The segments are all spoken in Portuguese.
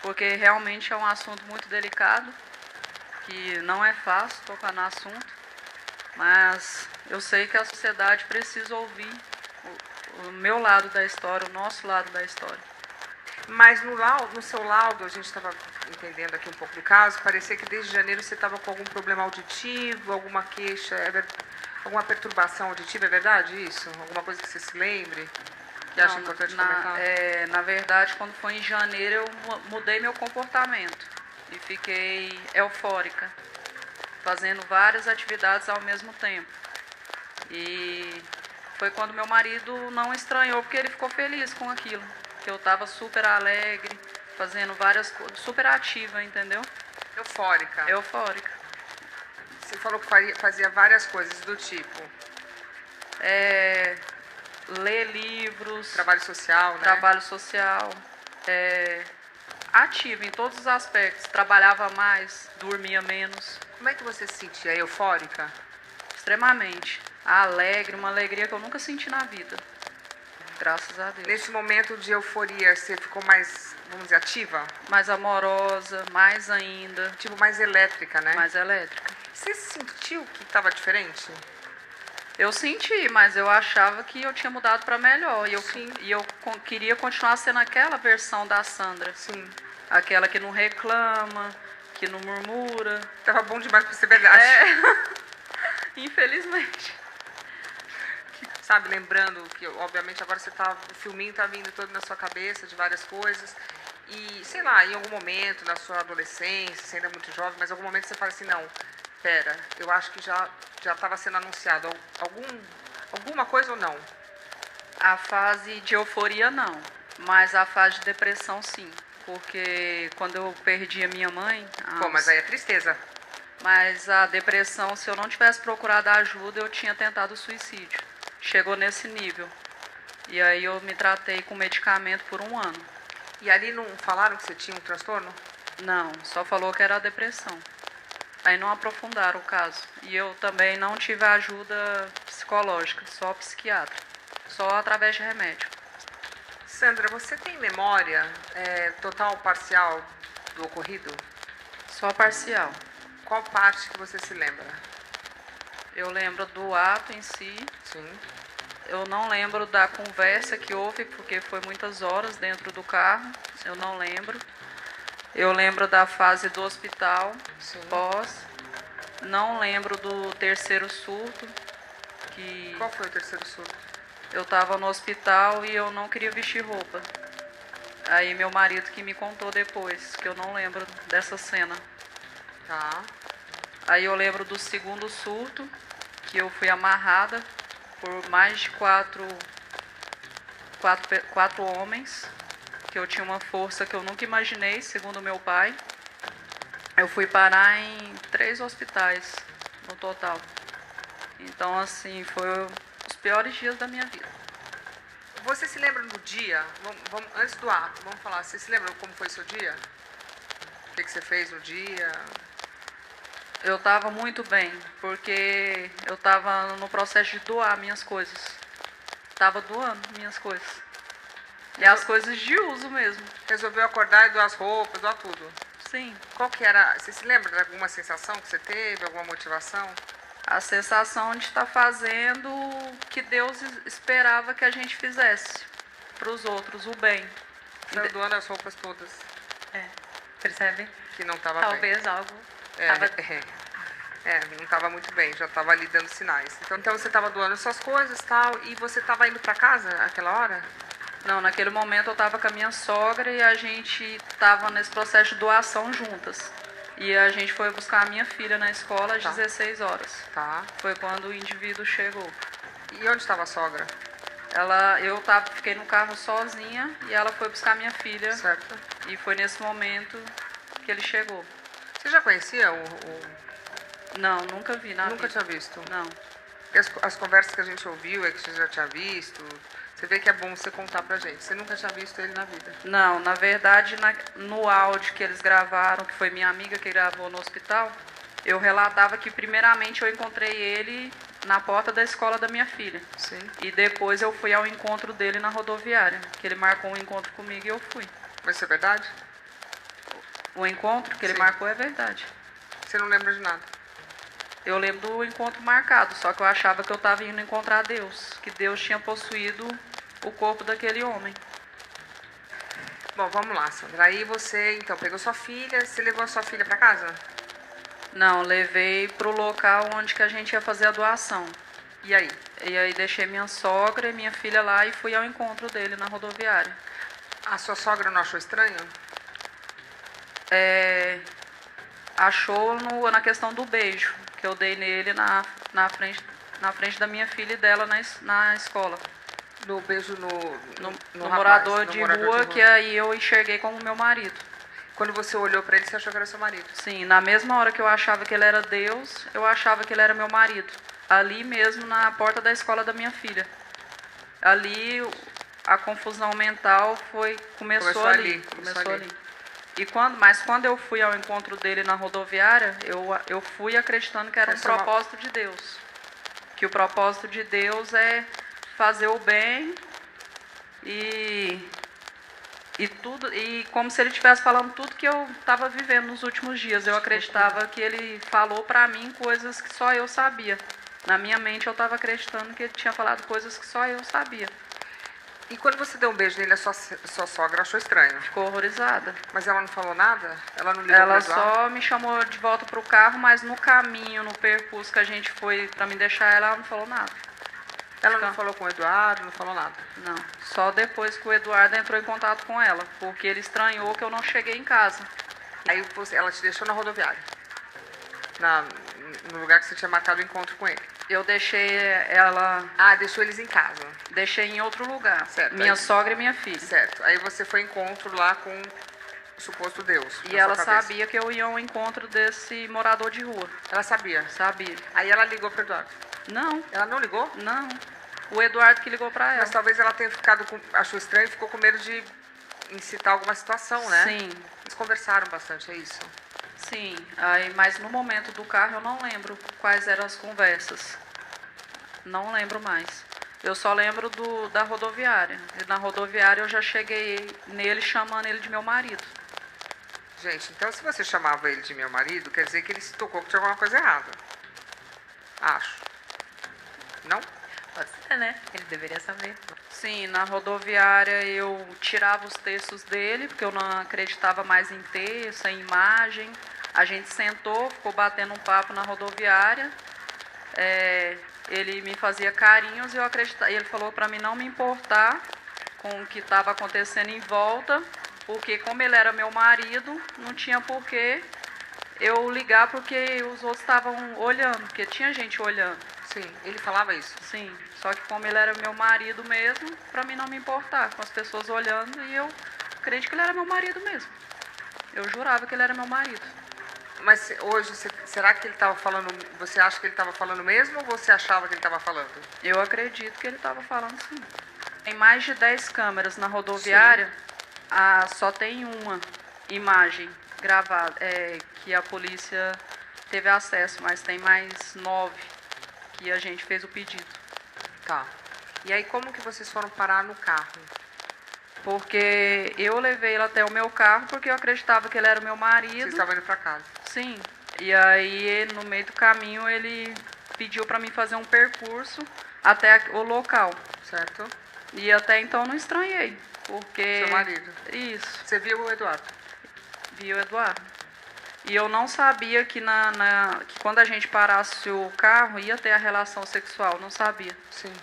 porque realmente é um assunto muito delicado, que não é fácil tocar no assunto, mas eu sei que a sociedade precisa ouvir o meu lado da história, o nosso lado da história. Mas no seu laudo, a gente estava entendendo aqui um pouco do caso, parecia que desde janeiro você estava com algum problema auditivo, alguma queixa, alguma perturbação auditiva, é verdade isso? Alguma coisa que você se lembre? Que acha importante comentar? Na verdade, quando foi em janeiro, eu mudei meu comportamento e fiquei eufórica, fazendo várias atividades ao mesmo tempo. E foi quando meu marido não estranhou, porque ele ficou feliz com aquilo, que eu estava super alegre, fazendo várias coisas, super ativa, entendeu? Eufórica. Eufórica. Você falou que fazia várias coisas do tipo... Ler livros... Trabalho social, né? Trabalho social. Ativa em todos os aspectos. Trabalhava mais, dormia menos. Como é que você se sentia? Eufórica? Extremamente. Alegre, uma alegria que eu nunca senti na vida. Graças a Deus. Nesse momento de euforia, você ficou mais, vamos dizer, ativa? Mais amorosa, mais ainda. Tipo, mais elétrica, né? Mais elétrica. Você sentiu que estava diferente? Eu senti, mas eu achava que eu tinha mudado para melhor. E eu queria continuar sendo aquela versão da Sandra. Sim. Aquela que não reclama, que não murmura. Tava bom demais pra ser verdade. Infelizmente. Sabe, lembrando que, obviamente, agora o filminho tá vindo todo na sua cabeça, de várias coisas. E, sei lá, em algum momento, na sua adolescência, você ainda é muito jovem, mas em algum momento você fala assim, não, pera, eu acho que já estava sendo anunciado alguma coisa ou não? A fase de euforia, não. Mas a fase de depressão, sim. Porque quando eu perdi a minha mãe... Pô, mas aí é tristeza. Mas a depressão, se eu não tivesse procurado ajuda, eu tinha tentado suicídio. Chegou nesse nível. E aí eu me tratei com medicamento por 1 ano. E ali não falaram que você tinha um transtorno? Não, só falou que era depressão. Aí não aprofundaram o caso. E eu também não tive ajuda psicológica, só psiquiatra. Só através de remédio. Sandra, você tem memória total ou parcial do ocorrido? Só parcial. Qual parte que você se lembra? Eu lembro do ato em si. Sim. Eu não lembro da conversa que houve, porque foi muitas horas dentro do carro. Eu não lembro. Eu lembro da fase do hospital, sim, pós. Não lembro do terceiro surto. Qual foi o terceiro surto? Eu estava no hospital e eu não queria vestir roupa. Aí meu marido que me contou depois, que eu não lembro dessa cena. Tá. Aí eu lembro do segundo surto, que eu fui amarrada por mais de quatro homens, que eu tinha uma força que eu nunca imaginei, segundo meu pai. Eu fui parar em 3 hospitais no total. Então, assim, foi os piores dias da minha vida. Você se lembra do dia? Antes do ato, vamos falar. Você se lembra como foi seu dia? O que você fez no dia? Eu estava muito bem, porque eu estava no processo de doar minhas coisas. Estava doando minhas coisas. E as coisas de uso mesmo. Resolveu acordar e doar as roupas, doar tudo? Sim. Qual que era? Você se lembra de alguma sensação que você teve, alguma motivação? A sensação de estar fazendo o que Deus esperava que a gente fizesse para os outros, o bem. Saiu doando as roupas todas. Percebe? Que não estava bem. Talvez algo... não estava muito bem, já estava ali dando sinais. Então você estava doando suas coisas e tal, e você estava indo para casa naquela hora? Não, naquele momento eu estava com a minha sogra e a gente estava nesse processo de doação juntas. E a gente foi buscar a minha filha na escola às 16 horas. Tá. Foi quando o indivíduo chegou. E onde estava a sogra? Fiquei no carro sozinha e ela foi buscar a minha filha. Certo. E foi nesse momento que ele chegou. Você já conhecia Não, nunca vi na vida. Nunca tinha visto? Não. E as conversas que a gente ouviu é que você já tinha visto. Você vê que é bom você contar pra gente. Você nunca tinha visto ele na vida? Não, na verdade, no áudio que eles gravaram, que foi minha amiga que gravou no hospital, eu relatava que primeiramente eu encontrei ele na porta da escola da minha filha. Sim. E depois eu fui ao encontro dele na rodoviária, que ele marcou um encontro comigo e eu fui. Mas isso é verdade? O encontro que ele Sim. marcou é verdade. Você não lembra de nada? Eu lembro do encontro marcado, só que eu achava que eu estava indo encontrar Deus, que Deus tinha possuído o corpo daquele homem. Bom, vamos lá, Sandra. Aí você, então, pegou sua filha, você levou a sua filha para casa? Não, levei para o local onde que a gente ia fazer a doação. E aí? E aí deixei minha sogra e minha filha lá e fui ao encontro dele na rodoviária. A sua sogra não achou estranho? Achou na questão do beijo, que eu dei nele na frente da minha filha e dela na escola. No beijo no rapaz, morador no de morador rua, de que aí eu enxerguei como meu marido. Quando você olhou para ele, você achou que era seu marido? Sim, na mesma hora que eu achava que ele era Deus, eu achava que ele era meu marido. Ali mesmo, na porta da escola da minha filha. Ali, a confusão mental começou ali. Mas quando eu fui ao encontro dele na rodoviária, eu fui acreditando que era um propósito de Deus. Que o propósito de Deus é fazer o bem e como se ele estivesse falando tudo que eu estava vivendo nos últimos dias. Eu acreditava que ele falou para mim coisas que só eu sabia. Na minha mente eu estava acreditando que ele tinha falado coisas que só eu sabia. E quando você deu um beijo nele, a sua sogra achou estranho? Ficou horrorizada. Mas ela não falou nada? Ela não ligou pra Ela Eduardo? só me chamou de volta para o carro, mas no caminho, no percurso que a gente foi para me deixar, ela não falou nada. Ela não falou com o Eduardo, não falou nada? Não, só depois que o Eduardo entrou em contato com ela, porque ele estranhou que eu não cheguei em casa. Aí ela te deixou na rodoviária? No lugar que você tinha marcado o encontro com ele? Eu deixei ela... Ah, deixou eles em casa? Deixei em outro lugar. Certo. Minha sogra e minha filha. Certo. Aí você foi ao encontro lá com o suposto Deus. E ela sabia que eu ia ao encontro desse morador de rua. Ela sabia? Sabia. Aí ela ligou para o Eduardo? Não. Ela não ligou? Não. O Eduardo que ligou para ela. Mas talvez ela tenha achou estranho e ficou com medo de incitar alguma situação, né? Sim. Eles conversaram bastante, é isso? Sim. Mas no momento do carro eu não lembro quais eram as conversas. Não lembro mais. Eu só lembro da rodoviária. E na rodoviária eu já cheguei nele chamando ele de meu marido. Gente, então se você chamava ele de meu marido, quer dizer que ele se tocou que tinha alguma coisa errada. Acho. Não? Pode ser, né? Ele deveria saber. Sim, na rodoviária eu tirava os textos dele, porque eu não acreditava mais em texto, em imagem. A gente sentou, ficou batendo um papo na rodoviária. Ele me fazia carinhos e eu acreditava. Ele falou para mim não me importar com o que estava acontecendo em volta, porque como ele era meu marido, não tinha porquê eu ligar porque os outros estavam olhando, porque tinha gente olhando. Sim, ele falava isso? Sim, só que como ele era meu marido mesmo, para mim não me importar com as pessoas olhando e eu acredito que ele era meu marido mesmo. Eu jurava que ele era meu marido. Mas hoje, será que ele estava falando, você acha que ele estava falando mesmo ou você achava que ele estava falando? Eu acredito que ele estava falando sim. Tem mais de 10 câmeras na rodoviária, só tem uma imagem gravada, que a polícia teve acesso, mas tem mais 9 que a gente fez o pedido. Tá. E aí como que vocês foram parar no carro? Porque eu levei ele até o meu carro porque eu acreditava que ele era o meu marido. Vocês estavam indo para casa? Sim. E aí, no meio do caminho, ele pediu para mim fazer um percurso até o local. Certo. E até então não estranhei, porque... Seu marido? Isso. Você viu o Eduardo? Vi o Eduardo. E eu não sabia que que quando a gente parasse o carro ia ter a relação sexual, não sabia. Sim.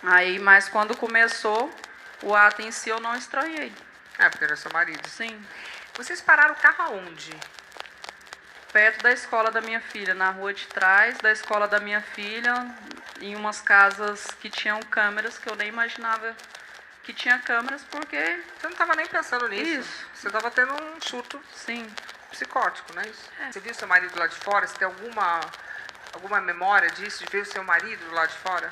Aí, mas quando começou o ato em si, eu não estranhei. Porque era seu marido. Sim. Vocês pararam o carro aonde? Perto da escola da minha filha, na rua de trás da escola da minha filha, em umas casas que tinham câmeras, que eu nem imaginava que tinha câmeras, porque... Você não estava nem pensando nisso. Isso. Você estava tendo um surto Sim. psicótico, não é isso? Você viu seu marido lá de fora? Você tem alguma memória disso, de ver o seu marido lá de fora?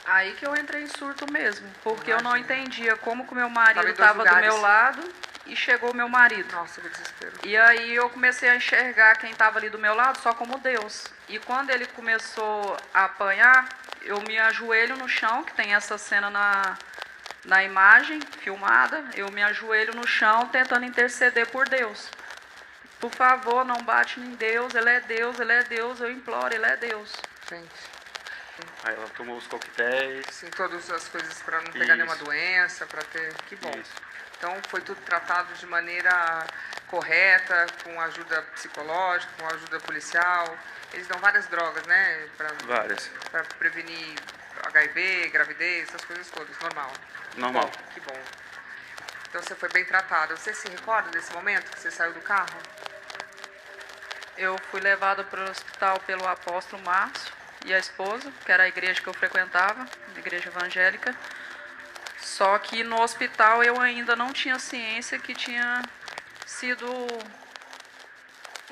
Aí que eu entrei em surto mesmo, porque eu não Imagina. entendia como que o meu marido Tava em dois estava do lugares. meu lado e chegou o meu marido. Nossa, que desespero. E aí eu comecei a enxergar quem estava ali do meu lado só como Deus. E quando ele começou a apanhar, eu me ajoelho no chão, que tem essa cena na imagem filmada, eu me ajoelho no chão tentando interceder por Deus. por favor, não bate em Deus, Ele é Deus, Ele é Deus, eu imploro, Ele é Deus. Gente, Aí ela tomou os coquetéis. assim, todas as coisas para não pegar nenhuma Isso. doença, para ter... Que bom. Isso. Então, foi tudo tratado de maneira correta, com ajuda psicológica, com ajuda policial. Eles dão várias drogas, né? Várias. Para prevenir HIV, gravidez, essas coisas todas, normal. Normal. Bom, que bom. Então, você foi bem tratada. Você se recorda desse momento que você saiu do carro? Eu fui levada para o hospital pelo apóstolo Márcio e a esposa, que era a igreja que eu frequentava, a igreja evangélica. Só que no hospital eu ainda não tinha ciência que tinha sido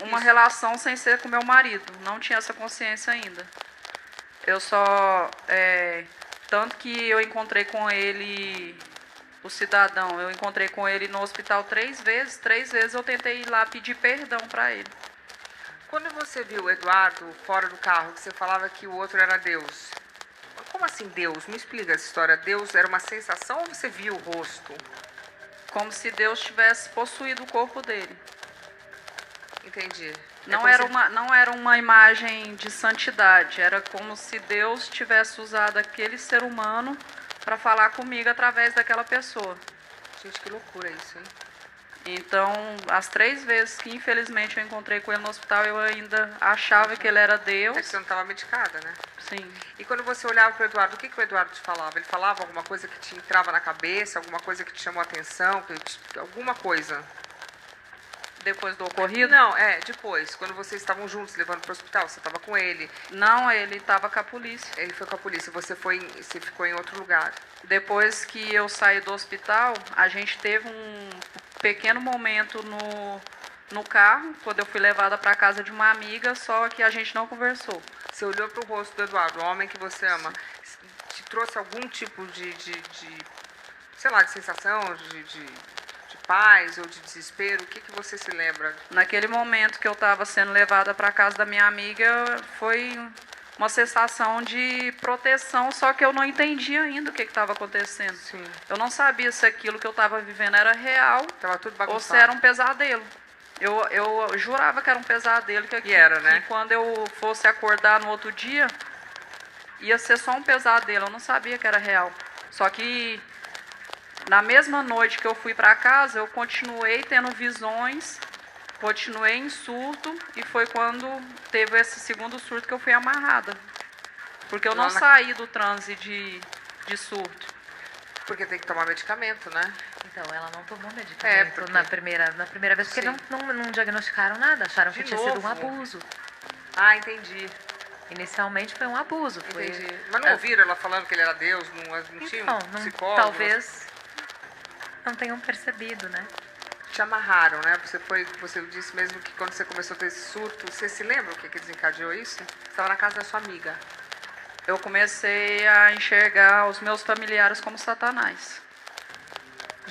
uma relação sem ser com meu marido. Não tinha essa consciência ainda. Eu só... tanto que eu encontrei com ele, o cidadão, eu encontrei com ele no hospital 3 vezes. 3 vezes eu tentei ir lá pedir perdão para ele. Quando você viu o Eduardo fora do carro, que você falava que o outro era Deus, como assim Deus? Me explica essa história. Deus era uma sensação ou você viu o rosto? Como se Deus tivesse possuído o corpo dele. Entendi. Não era uma imagem de santidade, era como se Deus tivesse usado aquele ser humano para falar comigo através daquela pessoa. Gente, que loucura isso, hein? Então, as 3 vezes que infelizmente eu encontrei com ele no hospital, eu ainda achava que ele era É que Deus. você não estava medicada, né? Sim. E quando você olhava para o Eduardo, o que o Eduardo te falava? Ele falava alguma coisa que te entrava na cabeça, alguma coisa que te chamou a atenção, alguma coisa? Depois do ocorrido? Não, depois, quando vocês estavam juntos, levando para o hospital, você estava com ele, Não, ele estava com a polícia. ele foi com a polícia, você ficou em outro lugar. Depois que eu saí do hospital, a gente teve um pequeno momento no carro, quando eu fui levada para a casa de uma amiga, só que a gente não conversou. Você olhou para o rosto do Eduardo, o homem que você ama, te trouxe algum tipo sei lá, de sensação, de paz ou de desespero? O que você se lembra? Naquele momento que eu estava sendo levada para a casa da minha amiga, foi uma sensação de proteção, só que eu não entendia ainda o que estava acontecendo. Sim. Eu não sabia se aquilo que eu estava vivendo era real Tava tudo ou bagunçado. se era um pesadelo. Eu jurava que era um pesadelo, que era, né? que quando eu fosse acordar no outro dia, ia ser só um pesadelo. Eu não sabia que era real. Só que na mesma noite que eu fui para casa, eu continuei tendo visões, continuei em surto, e foi quando teve esse segundo surto que eu fui amarrada. Porque eu não saí do transe de surto. Porque tem que tomar medicamento, né? Então, ela não tomou medicamento porque- na primeira vez, porque Sim. não diagnosticaram nada, acharam De que tinha sido um novo? abuso. Ah, entendi. Inicialmente foi um abuso. Entendi. Mas não ouviram ela falando que ele era Deus? Não tinha Então, um psicólogo? talvez não tenham percebido, né? Te amarraram, né? Você disse mesmo que quando você começou a ter esse surto, você se lembra o que desencadeou isso? Você estava na casa da sua amiga. Eu comecei a enxergar os meus familiares como Satanás.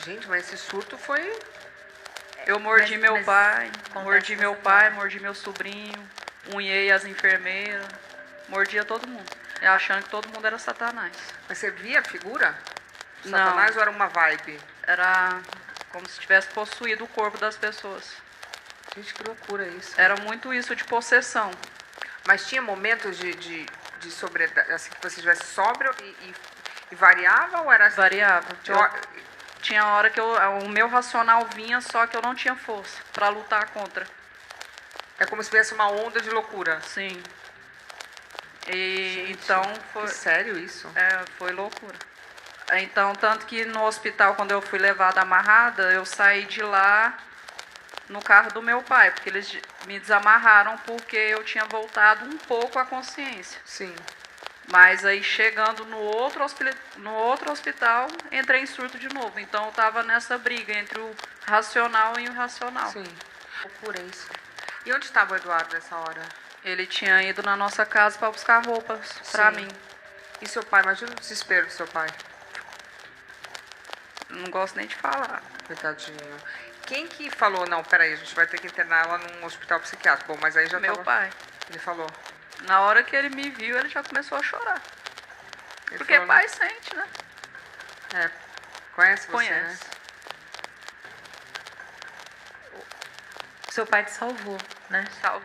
Gente, mas esse surto foi... Eu mordi Mas- meu mas pai, acontece mordi meu dessa pai, forma. mordi meu sobrinho, unhei as enfermeiras, mordia todo mundo. E achando que todo mundo era Satanás. Mas você via a figura? Não. Satanás ou era uma vibe? Era como se tivesse possuído o corpo das pessoas. Gente, que loucura isso. Era muito isso de possessão. Mas tinha momentos de assim, que você estivesse sóbrio e variava ou era assim? Variava. Tinha- Tinha hora que o meu racional vinha, só que eu não tinha força para lutar contra. É como se tivesse uma onda de loucura. Sim. E Gente, então foi, Que sério isso? foi loucura. Então, tanto que no hospital, quando eu fui levada amarrada, eu saí de lá no carro do meu pai, porque eles me desamarraram porque eu tinha voltado um pouco à consciência. Sim. Mas aí, chegando no outro hospital, entrei em surto de novo. Então, eu estava nessa briga entre o racional e o irracional. Sim. Loucura isso. E onde estava o Eduardo nessa hora? Ele tinha ido na nossa casa para buscar roupas para Sim. mim. E seu pai? Imagina o desespero do seu pai. Não gosto nem de falar. Coitadinho. Quem que falou, não, peraí, a gente vai ter que internar ela num hospital psiquiátrico? Bom, mas aí já Meu tava... pai. Ele falou. Na hora que ele me viu, ele já começou a chorar. Ele Porque falou, pai sente, né? Conhece você, Conhece. né? seu pai te salvou, né? Salvo.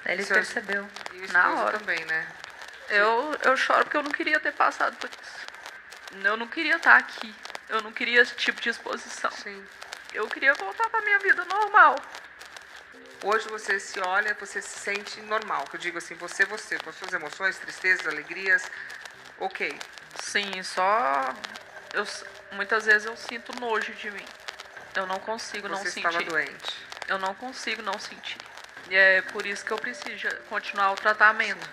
Ele Seu- percebeu. E o Na esposo hora. também, né? Eu choro porque eu não queria ter passado por isso. Eu não queria estar aqui. Eu não queria esse tipo de exposição. Sim. Eu queria voltar para minha vida normal. Hoje você se olha, você se sente normal. Que eu digo assim, você, com as suas emoções, tristezas, alegrias, ok. Sim, só eu muitas vezes eu sinto nojo de mim. Eu não consigo não Você sentir. estava doente. Eu não consigo não sentir. E é por isso que eu preciso continuar o tratamento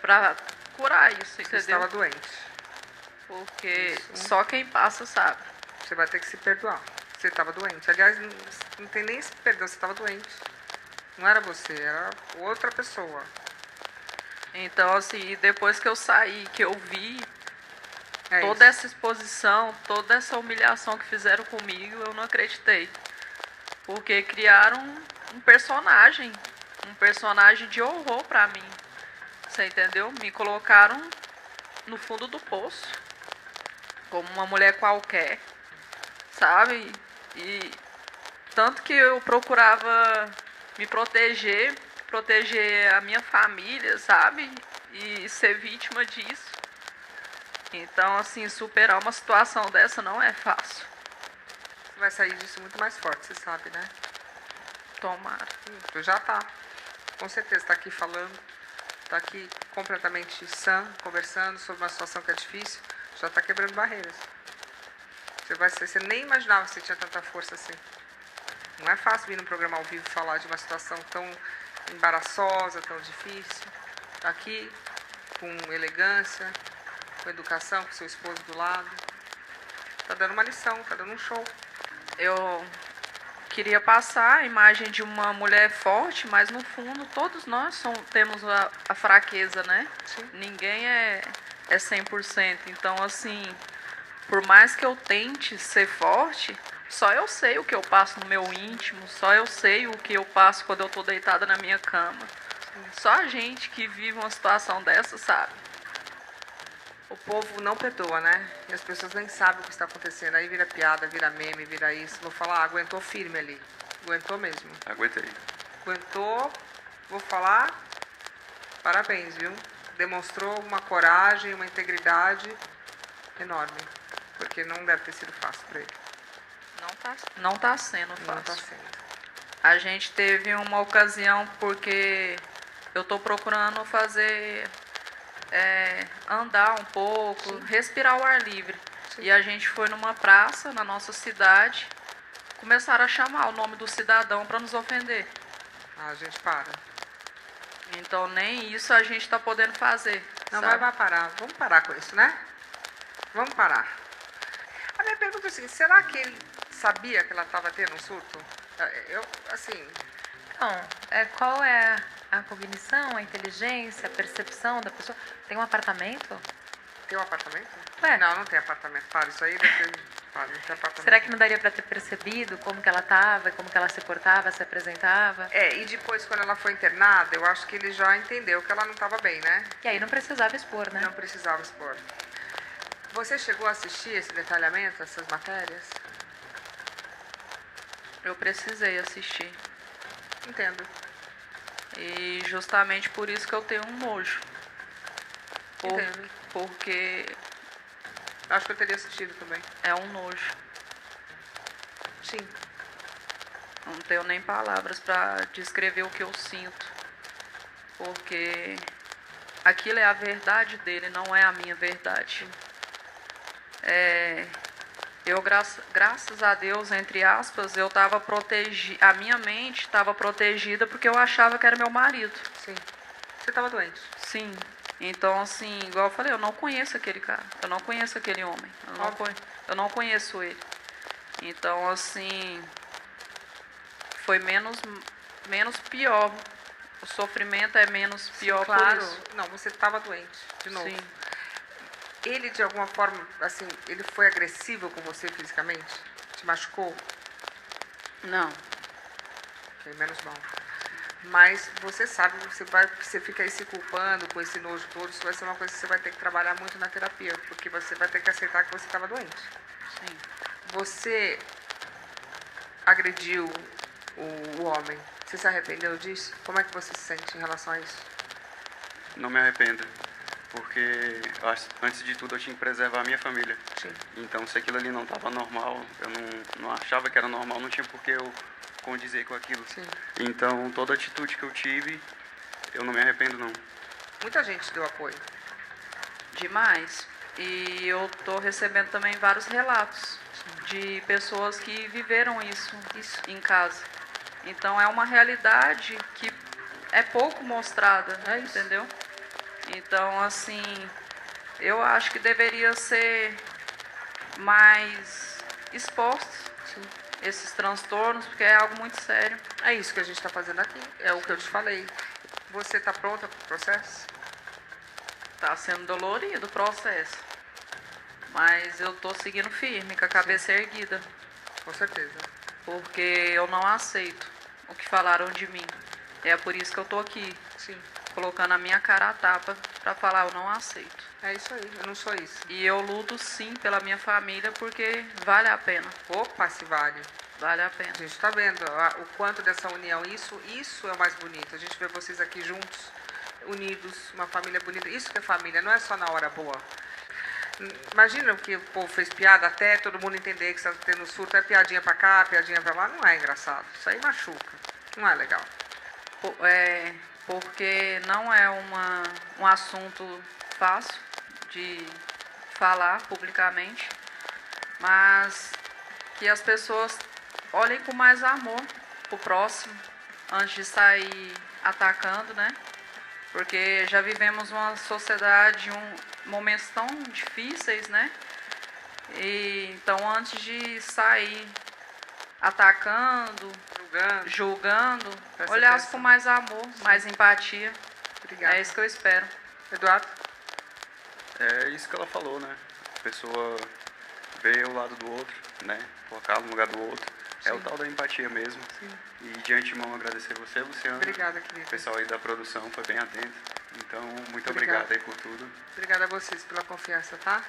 para curar isso, Você entendeu? estava doente. Porque Isso. só quem passa sabe. Você vai ter que se perdoar. Você estava doente. Aliás, não tem nem esse perdão, você estava doente. Não era você, era outra pessoa. Então, assim, depois que eu saí, que eu vi É toda isso. essa exposição, toda essa humilhação que fizeram comigo, eu não acreditei. Porque criaram um personagem de horror pra mim. Você entendeu? Me colocaram no fundo do poço, como uma mulher qualquer, sabe? E tanto que eu procurava me proteger a minha família, sabe? E ser vítima disso. Então, assim, superar uma situação dessa não é fácil. Você vai sair disso muito mais forte, você sabe, né? Tomara. Tu já tá. Com certeza, tá aqui falando. Tá aqui completamente sã, conversando sobre uma situação que é difícil. Já tá quebrando barreiras. Você nem imaginava que você tinha tanta força assim. Não é fácil vir num programa ao vivo falar de uma situação tão embaraçosa, tão difícil. Tá aqui, com elegância, com educação, com seu esposo do lado. Tá dando uma lição, tá dando um show. Eu queria passar a imagem de uma mulher forte, mas no fundo todos nós temos a fraqueza, né? Sim. Ninguém é 100%. Então, assim, por mais que eu tente ser forte, só eu sei o que eu passo no meu íntimo, só eu sei o que eu passo quando eu tô deitada na minha cama. Só a gente que vive uma situação dessa sabe. O povo não perdoa, né? E as pessoas nem sabem o que está acontecendo. Aí vira piada, vira meme, vira isso. Vou falar, aguentou firme ali. Aguentou mesmo. Aguentei. Aguentou, vou falar, parabéns, viu? Demonstrou uma coragem, uma integridade enorme. Porque não deve ter sido fácil para ele. Não tá sendo Não fácil. está sendo. A gente teve uma ocasião porque eu tô procurando fazer andar um pouco, respirar o ar livre. Sim. E a gente foi numa praça na nossa cidade, começaram a chamar o nome do cidadão para nos ofender. Ah, a gente para. Então nem isso a gente está podendo fazer. Não, sabe? vai parar. Vamos parar com isso, né? Vamos parar. A minha pergunta é o seguinte, será que ele sabia que ela estava tendo um surto? Eu, assim, Então, qual é a cognição, a inteligência, a percepção da pessoa? Tem um apartamento? tem um apartamento? Ué. Não tem apartamento. Para, isso aí deve ter... Para, não tem apartamento. Será que não daria para ter percebido como que ela estava, como que ela se portava, se apresentava? E depois, quando ela foi internada, eu acho que ele já entendeu que ela não estava bem, né? E aí não precisava expor, né? Não precisava expor. Você chegou a assistir esse detalhamento, essas matérias? Eu precisei assistir. Entendo. E justamente por isso que eu tenho um nojo. Entendo. Porque Acho que eu teria assistido também. é um nojo. Sim. Não tenho nem palavras para descrever o que eu sinto. Porque aquilo é a verdade dele, não é a minha verdade. Eu, graças a Deus, entre aspas, eu estava protegida. A minha mente estava protegida porque eu achava que era meu marido. Sim. Você estava doente. Sim. Então, assim, igual eu falei, eu não conheço aquele cara. Eu não conheço aquele homem. Eu não conheço ele. Então, assim, foi menos pior. O sofrimento é menos pior Claro. por isso. Não, você estava doente, de novo. Sim. Ele, de alguma forma, assim, ele foi agressivo com você fisicamente? Te machucou? Não. Ok, menos mal. Mas você sabe, você fica aí se culpando com esse nojo todo, isso vai ser uma coisa que você vai ter que trabalhar muito na terapia, porque você vai ter que aceitar que você estava doente. Sim. Você agrediu o homem Você se arrependeu disso? Como é que você se sente em relação a isso? Não me arrependo, porque antes de tudo eu tinha que preservar a minha família. Sim. Então, se aquilo ali não estava normal, eu não achava que era normal, não tinha por que eu condizer com aquilo. Sim. Então, toda atitude que eu tive, eu não me arrependo, não. Muita gente deu apoio. Demais. E eu estou recebendo também vários relatos de pessoas que viveram isso em casa. Então é uma realidade que é pouco mostrada, entendeu? Então, assim, eu acho que deveria ser mais exposto esses transtornos, porque é algo muito sério. É isso que a gente está fazendo aqui. É o que eu te falei. Você está pronta para o processo? Está sendo dolorido o processo. Mas eu estou seguindo firme, com a cabeça erguida. Com certeza. Porque eu não aceito o que falaram de mim. É por isso que eu estou aqui, Sim. colocando a minha cara à tapa para falar, eu não aceito. É isso aí. Eu não sou isso. E eu luto sim pela minha família, porque vale a pena. Opa, se vale. Vale a pena. A gente está vendo o quanto dessa união. Isso é o mais bonito. A gente vê vocês aqui juntos, unidos, uma família bonita. Isso que é família, não é só na hora boa. Imagina que o povo fez piada até todo mundo entender que está tendo surto. É piadinha pra cá, piadinha pra lá. Não é engraçado. Isso aí machuca. Não é legal. Porque não é um assunto fácil de falar publicamente, mas que as pessoas olhem com mais amor pro próximo antes de sair atacando, né? Porque já vivemos uma sociedade, momentos tão difíceis, né? E então, antes de sair atacando, julgando, olhasse com mais amor, mais empatia. Obrigada. É isso que eu espero. Eduardo? É isso que ela falou, né? A pessoa vê o lado do outro, né? Colocar no lugar do outro. É o tal da empatia mesmo. Sim. E de antemão agradecer você, Luciana. Obrigada, querida. O pessoal aí da produção foi bem atento. Então, muito Obrigada. obrigado aí por tudo. Obrigada a vocês pela confiança, tá?